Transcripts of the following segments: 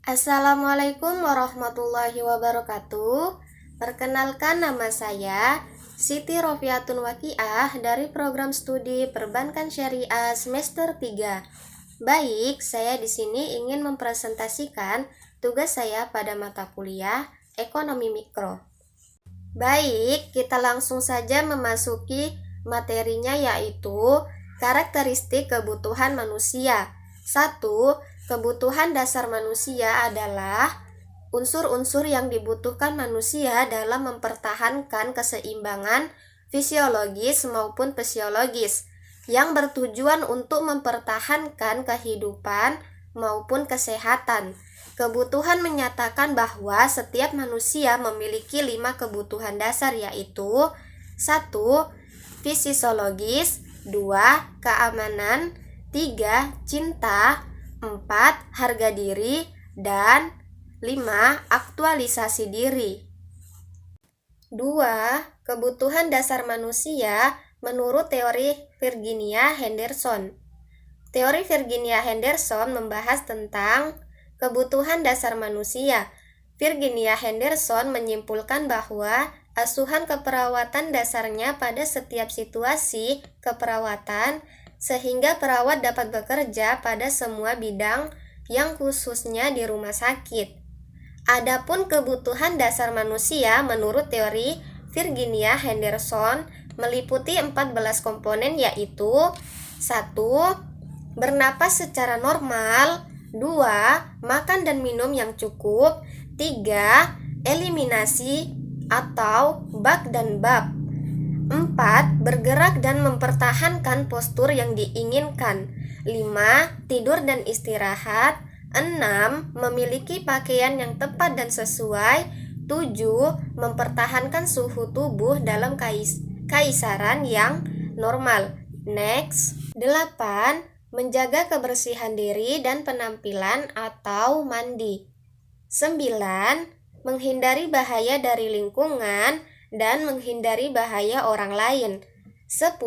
Assalamualaikum warahmatullahi wabarakatuh. Perkenalkan, nama saya Siti Rofiatun Waqiah dari program studi Perbankan Syariah semester 3. Baik, saya di sini ingin mempresentasikan tugas saya pada mata kuliah Ekonomi Mikro. Baik, kita langsung saja memasuki materinya, yaitu karakteristik kebutuhan manusia. 1. Kebutuhan dasar manusia adalah unsur-unsur yang dibutuhkan manusia dalam mempertahankan keseimbangan fisiologis maupun fisiologis yang bertujuan untuk mempertahankan kehidupan maupun kesehatan. Kebutuhan menyatakan bahwa setiap manusia memiliki 5 kebutuhan dasar, yaitu 1. Fisiologis, 2. Keamanan, 3. Cinta, 4. Harga diri, dan 5. Aktualisasi diri. 2. Kebutuhan dasar manusia menurut teori Virginia Henderson. Teori Virginia Henderson membahas tentang kebutuhan dasar manusia. Virginia Henderson menyimpulkan bahwa asuhan keperawatan dasarnya pada setiap situasi keperawatan sehingga perawat dapat bekerja pada semua bidang yang khususnya di rumah sakit. Adapun kebutuhan dasar manusia menurut teori Virginia Henderson meliputi 14 komponen, yaitu 1. Bernapas secara normal, 2. Makan dan minum yang cukup, 3. Eliminasi atau bak dan bab, 4. Bergerak dan mempertahankan postur yang diinginkan, 5. Tidur dan istirahat, 6. Memiliki pakaian yang tepat dan sesuai, 7. Mempertahankan suhu tubuh dalam kaisaran yang normal. Next. 8. Menjaga kebersihan diri dan penampilan atau mandi. 9. Menghindari bahaya dari lingkungan dan menghindari bahaya orang lain. 10.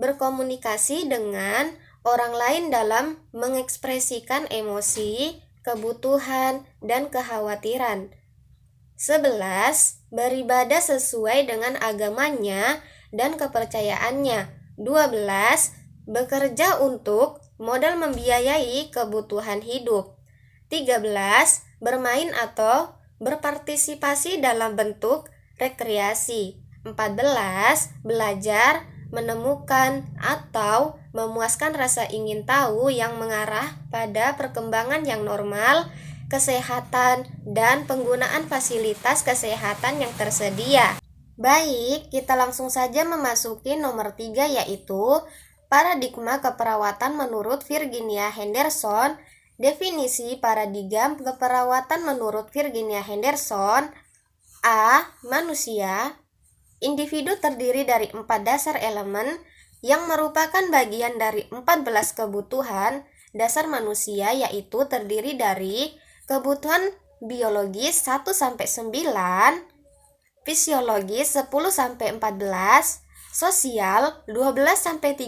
Berkomunikasi dengan orang lain dalam mengekspresikan emosi, kebutuhan, dan kekhawatiran. 11. Beribadah sesuai dengan agamanya dan kepercayaannya. 12. Bekerja untuk modal membiayai kebutuhan hidup. 13. Bermain atau berpartisipasi dalam bentuk rekreasi. 14. Belajar, menemukan, atau memuaskan rasa ingin tahu yang mengarah pada perkembangan yang normal, kesehatan, dan penggunaan fasilitas kesehatan yang tersedia. Baik, kita langsung saja memasuki nomor 3, yaitu paradigma keperawatan menurut Virginia Henderson. Definisi paradigma keperawatan menurut Virginia Henderson: A. Manusia. Individu terdiri dari 4 dasar elemen yang merupakan bagian dari 14 kebutuhan dasar manusia, yaitu terdiri dari kebutuhan biologis 1-9, fisiologis 10-14, sosial 12-13,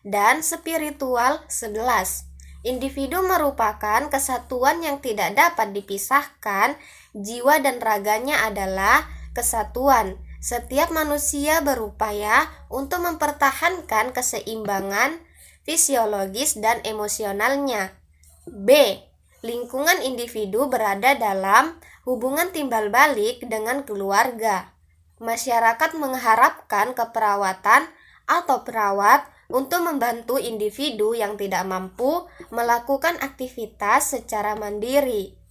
dan spiritual 11. Individu merupakan kesatuan yang tidak dapat dipisahkan. Jiwa dan raganya adalah kesatuan. Setiap manusia berupaya untuk mempertahankan keseimbangan fisiologis dan emosionalnya. B. Lingkungan individu berada dalam hubungan timbal balik dengan keluarga. Masyarakat mengharapkan keperawatan atau perawat untuk membantu individu yang tidak mampu melakukan aktivitas secara mandiri.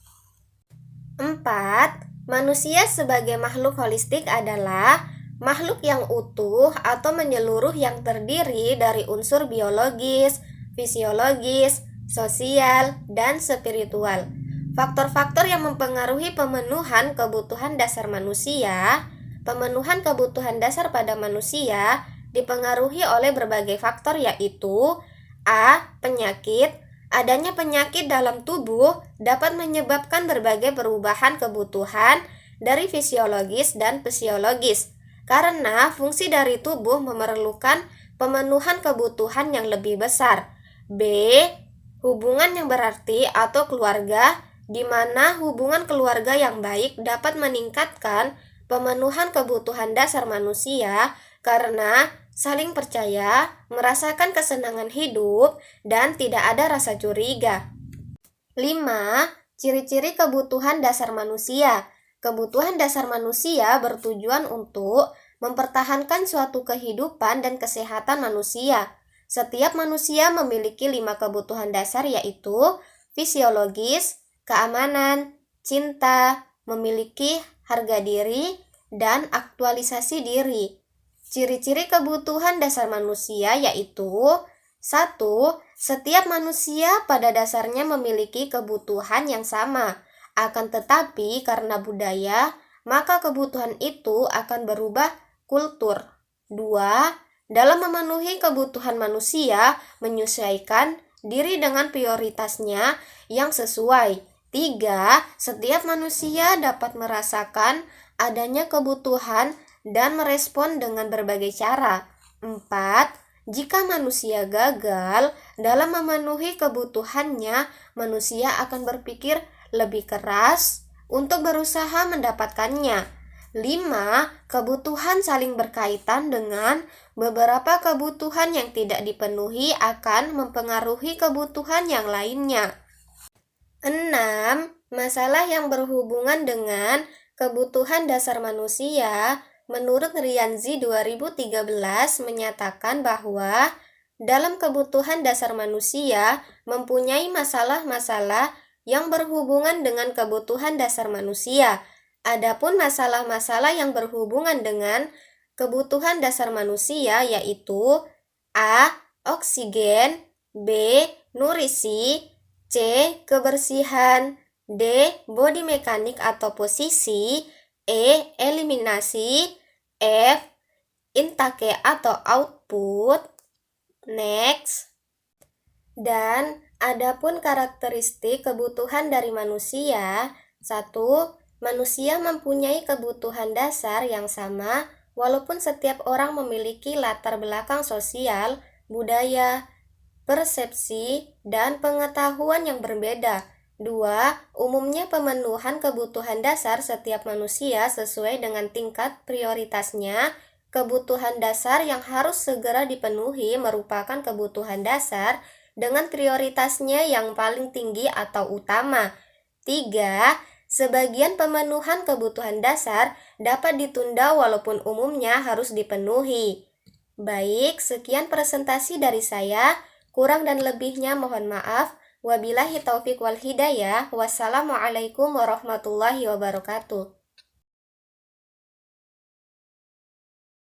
4. Manusia sebagai makhluk holistik adalah makhluk yang utuh atau menyeluruh yang terdiri dari unsur biologis, fisiologis, sosial, dan spiritual. Faktor-faktor yang mempengaruhi pemenuhan kebutuhan dasar manusia. Pemenuhan kebutuhan dasar pada manusia dipengaruhi oleh berbagai faktor, yaitu A. Penyakit. Adanya penyakit dalam tubuh dapat menyebabkan berbagai perubahan kebutuhan dari fisiologis dan fisiologis, karena fungsi dari tubuh memerlukan pemenuhan kebutuhan yang lebih besar. B. Hubungan yang berarti atau keluarga, di mana hubungan keluarga yang baik dapat meningkatkan pemenuhan kebutuhan dasar manusia karena saling percaya, merasakan kesenangan hidup, dan tidak ada rasa curiga. 5. Ciri-ciri kebutuhan dasar manusia. Kebutuhan dasar manusia bertujuan untuk mempertahankan suatu kehidupan dan kesehatan manusia. Setiap manusia memiliki 5 kebutuhan dasar, yaitu fisiologis, keamanan, cinta, memiliki harga diri, dan aktualisasi diri. Ciri-ciri kebutuhan dasar manusia yaitu 1. Setiap manusia pada dasarnya memiliki kebutuhan yang sama. Akan tetapi karena budaya, maka kebutuhan itu akan berubah kultur. 2. Dalam memenuhi kebutuhan manusia, menyesuaikan diri dengan prioritasnya yang sesuai. 3. Setiap manusia dapat merasakan adanya kebutuhan dan merespon dengan berbagai cara. 4. Jika manusia gagal dalam memenuhi kebutuhannya, manusia akan berpikir lebih keras untuk berusaha mendapatkannya. 5. Kebutuhan saling berkaitan dengan beberapa kebutuhan yang tidak dipenuhi akan mempengaruhi kebutuhan yang lainnya. 6. Masalah yang berhubungan dengan kebutuhan dasar manusia. Menurut Rianzi 2013 menyatakan bahwa dalam kebutuhan dasar manusia mempunyai masalah-masalah yang berhubungan dengan kebutuhan dasar manusia. Adapun masalah-masalah yang berhubungan dengan kebutuhan dasar manusia yaitu A. Oksigen, B. Nutrisi, C. Kebersihan, D. Body mekanik atau posisi, E. Eliminasi, F. Intake atau output. Next. Dan adapun karakteristik kebutuhan dari manusia. 1. Manusia mempunyai kebutuhan dasar yang sama walaupun setiap orang memiliki latar belakang sosial, budaya, persepsi, dan pengetahuan yang berbeda. 2. Umumnya pemenuhan kebutuhan dasar setiap manusia sesuai dengan tingkat prioritasnya. Kebutuhan dasar yang harus segera dipenuhi merupakan kebutuhan dasar dengan prioritasnya yang paling tinggi atau utama. 3. Sebagian pemenuhan kebutuhan dasar dapat ditunda walaupun umumnya harus dipenuhi. Baik, sekian presentasi dari saya. Kurang dan lebihnya mohon maaf. Wabillahi taufiq wal hidayah. Wassalamualaikum warahmatullahi wabarakatuh.